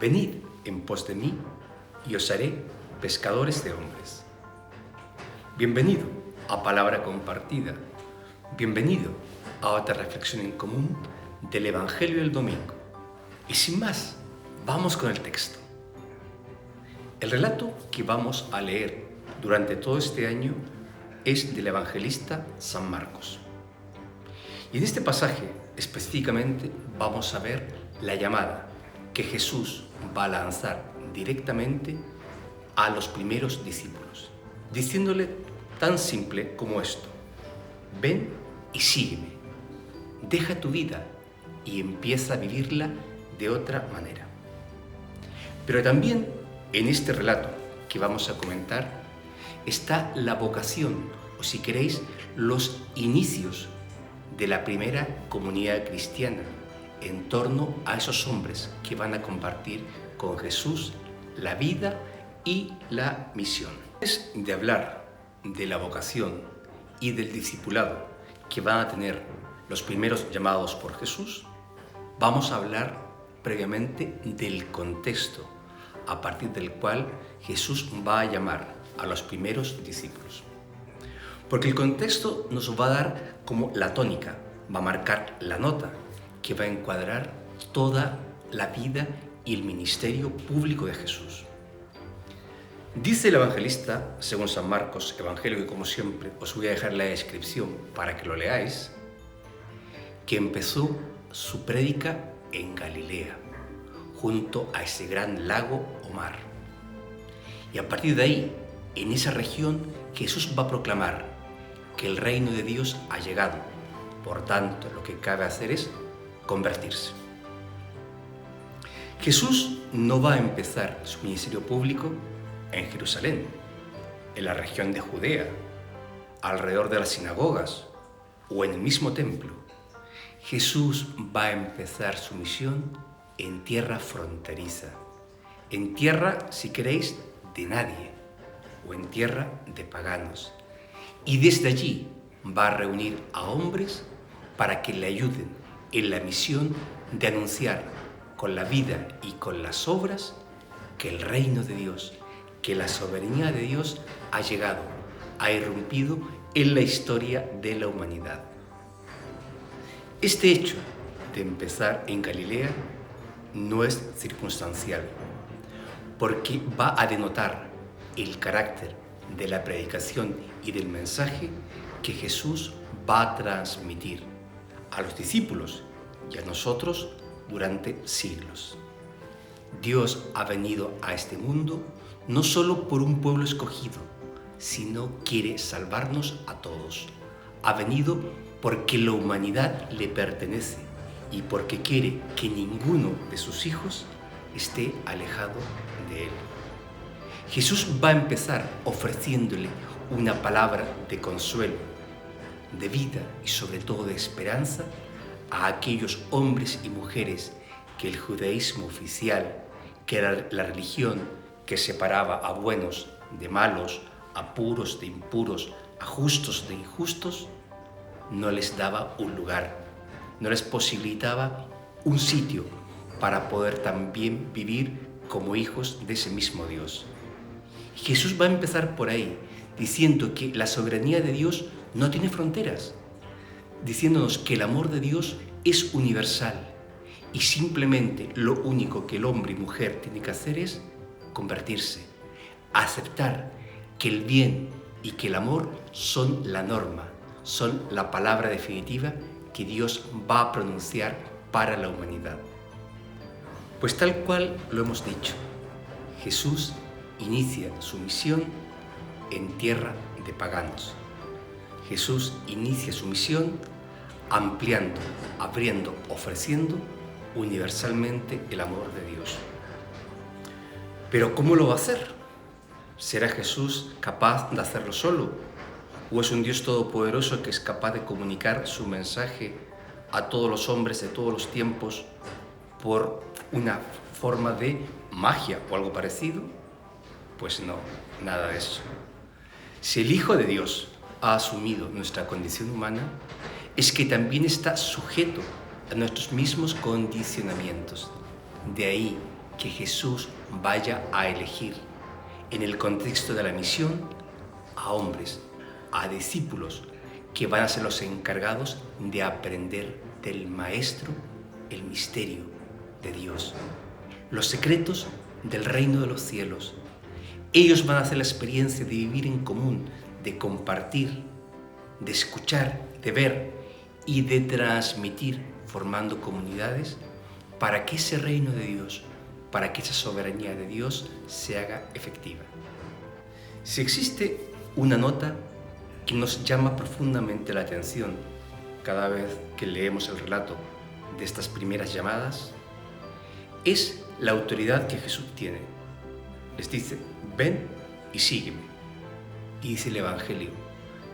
Venid en pos de mí y os haré pescadores de hombres. Bienvenido a Palabra Compartida. Bienvenido a otra reflexión en común del Evangelio del domingo. Y sin más, vamos con el texto. El relato que vamos a leer durante todo este año es del evangelista San Marcos. Y en este pasaje específicamente vamos a ver la llamada que Jesús va a lanzar directamente a los primeros discípulos, diciéndole tan simple como esto: ven y sígueme, deja tu vida y empieza a vivirla de otra manera. Pero también en este relato que vamos a comentar está la vocación, o si queréis, los inicios de la primera comunidad cristiana en torno a esos hombres que van a compartir con Jesús la vida y la misión. Antes de hablar de la vocación y del discipulado que van a tener los primeros llamados por Jesús, vamos a hablar previamente del contexto a partir del cual Jesús va a llamar a los primeros discípulos. Porque el contexto nos va a dar como la tónica, va a marcar la nota que va a encuadrar toda la vida y el ministerio público de Jesús. Dice el evangelista, según San Marcos, evangelio que como siempre os voy a dejar la descripción para que lo leáis, que empezó su prédica en Galilea, junto a ese gran lago o mar. Y a partir de ahí, en esa región, Jesús va a proclamar que el reino de Dios ha llegado. Por tanto, lo que cabe hacer es convertirse. Jesús no va a empezar su ministerio público en Jerusalén, en la región de Judea, alrededor de las sinagogas o en el mismo templo. Jesús va a empezar su misión en tierra fronteriza, en tierra, si queréis, de nadie, o en tierra de paganos. Y desde allí va a reunir a hombres para que le ayuden en la misión de anunciar con la vida y con las obras que el reino de Dios, que la soberanía de Dios ha llegado, ha irrumpido en la historia de la humanidad. Este hecho de empezar en Galilea no es circunstancial, porque va a denotar el carácter de la predicación y del mensaje que Jesús va a transmitir a los discípulos y a nosotros durante siglos. Dios ha venido a este mundo no solo por un pueblo escogido, sino quiere salvarnos a todos. Ha venido porque la humanidad le pertenece y porque quiere que ninguno de sus hijos esté alejado de él. Jesús va a empezar ofreciéndole una palabra de consuelo, de vida y sobre todo de esperanza a aquellos hombres y mujeres que el judaísmo oficial, que era la religión que separaba a buenos de malos, a puros de impuros, a justos de injustos, no les daba un lugar, no les posibilitaba un sitio para poder también vivir como hijos de ese mismo Dios. Jesús va a empezar por ahí, diciendo que la soberanía de Dios no tiene fronteras, diciéndonos que el amor de Dios es universal y simplemente lo único que el hombre y mujer tienen que hacer es convertirse, aceptar que el bien y que el amor son la norma, son la palabra definitiva que Dios va a pronunciar para la humanidad. Pues tal cual lo hemos dicho, Jesús inicia su misión en tierra de paganos. Jesús inicia su misión ampliando, abriendo, ofreciendo universalmente el amor de Dios. Pero ¿cómo lo va a hacer? ¿Será Jesús capaz de hacerlo solo? ¿O es un Dios todopoderoso que es capaz de comunicar su mensaje a todos los hombres de todos los tiempos por una forma de magia o algo parecido? Pues no, nada de eso. Si el Hijo de Dios ha asumido nuestra condición humana, es que también está sujeto a nuestros mismos condicionamientos. De ahí que Jesús vaya a elegir en el contexto de la misión a hombres, a discípulos, que van a ser los encargados de aprender del Maestro el misterio de Dios, los secretos del reino de los cielos. Ellos van a hacer la experiencia de vivir en común, de compartir, de escuchar, de ver y de transmitir, formando comunidades para que ese reino de Dios, para que esa soberanía de Dios se haga efectiva. Si existe una nota que nos llama profundamente la atención cada vez que leemos el relato de estas primeras llamadas, es la autoridad que Jesús tiene. Les dice: ven y sígueme. Y dice el Evangelio,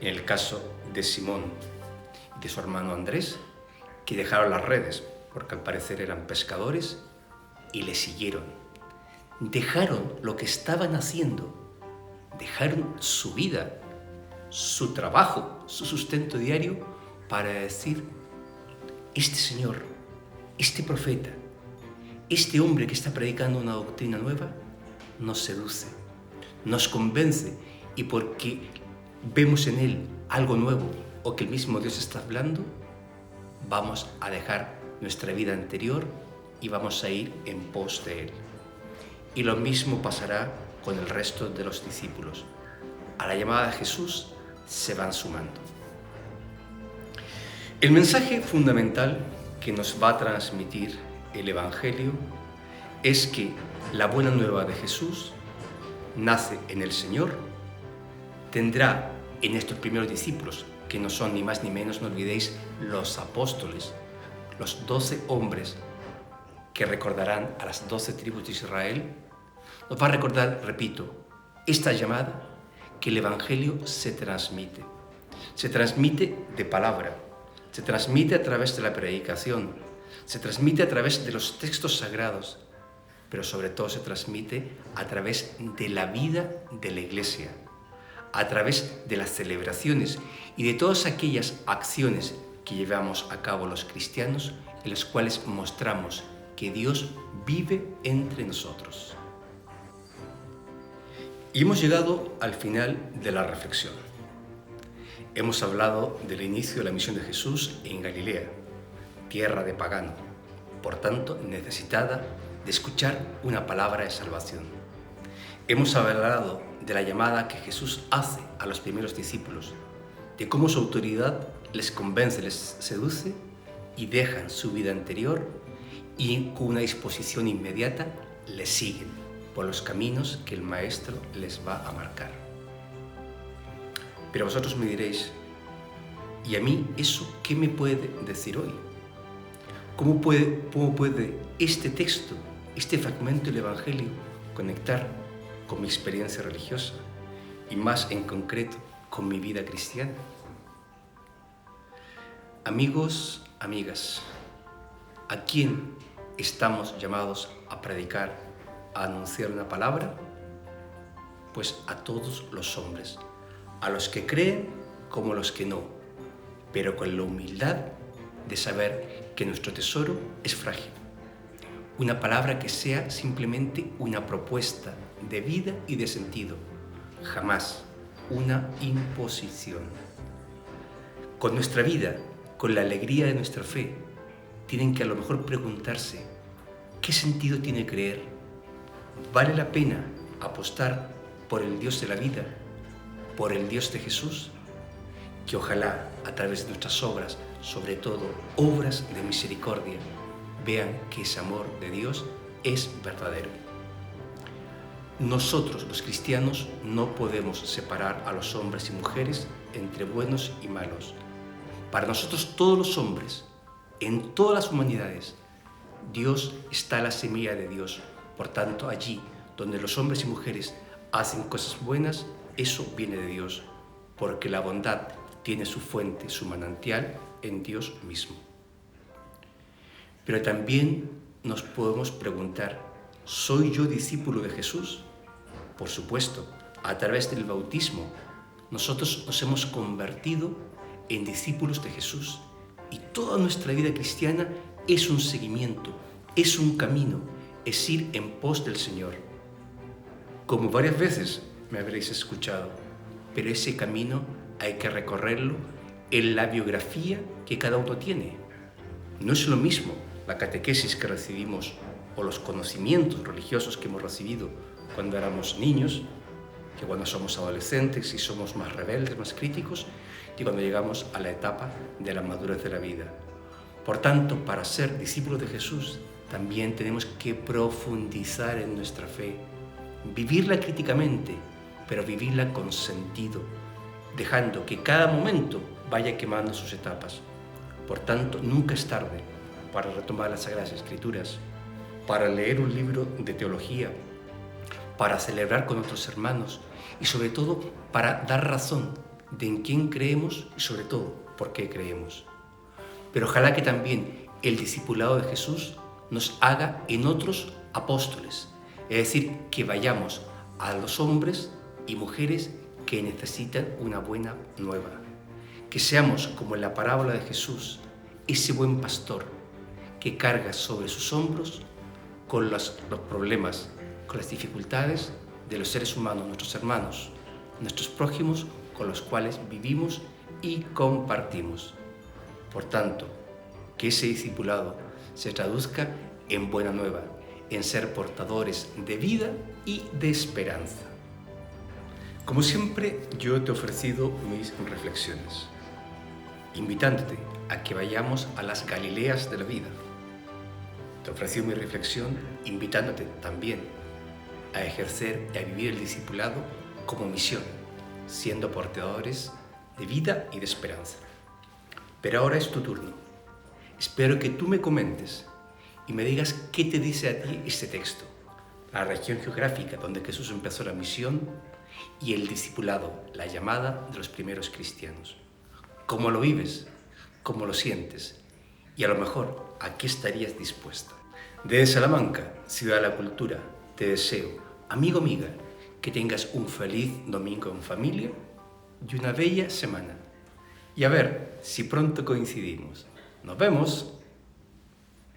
en el caso de Simón y de su hermano Andrés, que dejaron las redes, porque al parecer eran pescadores, y le siguieron. Dejaron lo que estaban haciendo, dejaron su vida, su trabajo, su sustento diario, para decir: este Señor, este profeta, este hombre que está predicando una doctrina nueva, nos seduce, nos convence, y porque vemos en él algo nuevo o que el mismo Dios está hablando, vamos a dejar nuestra vida anterior y vamos a ir en pos de él. Y lo mismo pasará con el resto de los discípulos. A la llamada de Jesús se van sumando. El mensaje fundamental que nos va a transmitir el Evangelio es que la buena nueva de Jesús nace en el Señor, tendrá en estos primeros discípulos, que no son ni más ni menos, no olvidéis, los apóstoles, los 12 hombres que recordarán a las 12 tribus de Israel, nos va a recordar, repito, esta llamada, que el Evangelio se transmite de palabra, se transmite a través de la predicación, se transmite a través de los textos sagrados, pero sobre todo se transmite a través de la vida de la Iglesia, a través de las celebraciones y de todas aquellas acciones que llevamos a cabo los cristianos, en las cuales mostramos que Dios vive entre nosotros. Y hemos llegado al final de la reflexión. Hemos hablado del inicio de la misión de Jesús en Galilea, tierra de pagano, por tanto necesitada de escuchar una palabra de salvación. Hemos hablado de la llamada que Jesús hace a los primeros discípulos, de cómo su autoridad les convence, les seduce y dejan su vida anterior y con una disposición inmediata les siguen por los caminos que el Maestro les va a marcar. Pero vosotros me diréis: ¿y a mí eso qué me puede decir hoy? ¿Cómo puede este texto, este fragmento del Evangelio, conectar con mi experiencia religiosa y más en concreto con mi vida cristiana? Amigos, amigas, ¿a quién estamos llamados a predicar, a anunciar una palabra? Pues a todos los hombres, a los que creen como los que no, pero con la humildad de saber que nuestro tesoro es frágil. Una palabra que sea simplemente una propuesta de vida y de sentido, jamás una imposición. Con nuestra vida, con la alegría de nuestra fe, tienen que a lo mejor preguntarse: ¿qué sentido tiene creer? ¿Vale la pena apostar por el Dios de la vida, por el Dios de Jesús? Que ojalá a través de nuestras obras, sobre todo obras de misericordia, vean que ese amor de Dios es verdadero. Nosotros, los cristianos, no podemos separar a los hombres y mujeres entre buenos y malos. Para nosotros, todos los hombres, en todas las humanidades, Dios está la semilla de Dios. Por tanto, allí donde los hombres y mujeres hacen cosas buenas, eso viene de Dios, porque la bondad tiene su fuente, su manantial en Dios mismo. Pero también nos podemos preguntar: ¿soy yo discípulo de Jesús? Por supuesto, a través del bautismo, nosotros nos hemos convertido en discípulos de Jesús y toda nuestra vida cristiana es un seguimiento, es un camino es ir en pos del Señor. Como varias veces me habréis escuchado, pero ese camino hay que recorrerlo en la biografía que cada uno tiene. No es lo mismo la catequesis que recibimos o los conocimientos religiosos que hemos recibido cuando éramos niños, que cuando somos adolescentes y somos más rebeldes, más críticos, y cuando llegamos a la etapa de la madurez de la vida. Por tanto, para ser discípulos de Jesús, también tenemos que profundizar en nuestra fe, vivirla críticamente, pero vivirla con sentido, dejando que cada momento vaya quemando sus etapas. Por tanto, nunca es tarde para retomar las Sagradas Escrituras, para leer un libro de teología, para celebrar con otros hermanos y sobre todo para dar razón de en quién creemos y sobre todo por qué creemos. Pero ojalá que también el discipulado de Jesús nos haga en otros apóstoles, es decir, que vayamos a los hombres y mujeres que necesitan una buena nueva, que seamos como en la parábola de Jesús, ese buen pastor que carga sobre sus hombros con los problemas, con las dificultades de los seres humanos, nuestros hermanos, nuestros prójimos con los cuales vivimos y compartimos. Por tanto, que ese discipulado se traduzca en buena nueva, en ser portadores de vida y de esperanza. Como siempre, yo te he ofrecido mis reflexiones, invitándote a que vayamos a las Galileas de la vida. Te he ofrecido mi reflexión, invitándote también a ejercer y a vivir el discipulado como misión, siendo portadores de vida y de esperanza. Pero ahora es tu turno. Espero que tú me comentes y me digas qué te dice a ti este texto, la región geográfica donde Jesús empezó la misión y el discipulado, la llamada de los primeros cristianos. ¿Cómo lo vives? ¿Cómo lo sientes? Y a lo mejor, ¿a qué estarías dispuesta? Desde Salamanca, Ciudad de la Cultura, te deseo, amigo, amiga, que tengas un feliz domingo en familia y una bella semana. Y a ver si pronto coincidimos. ¡Nos vemos!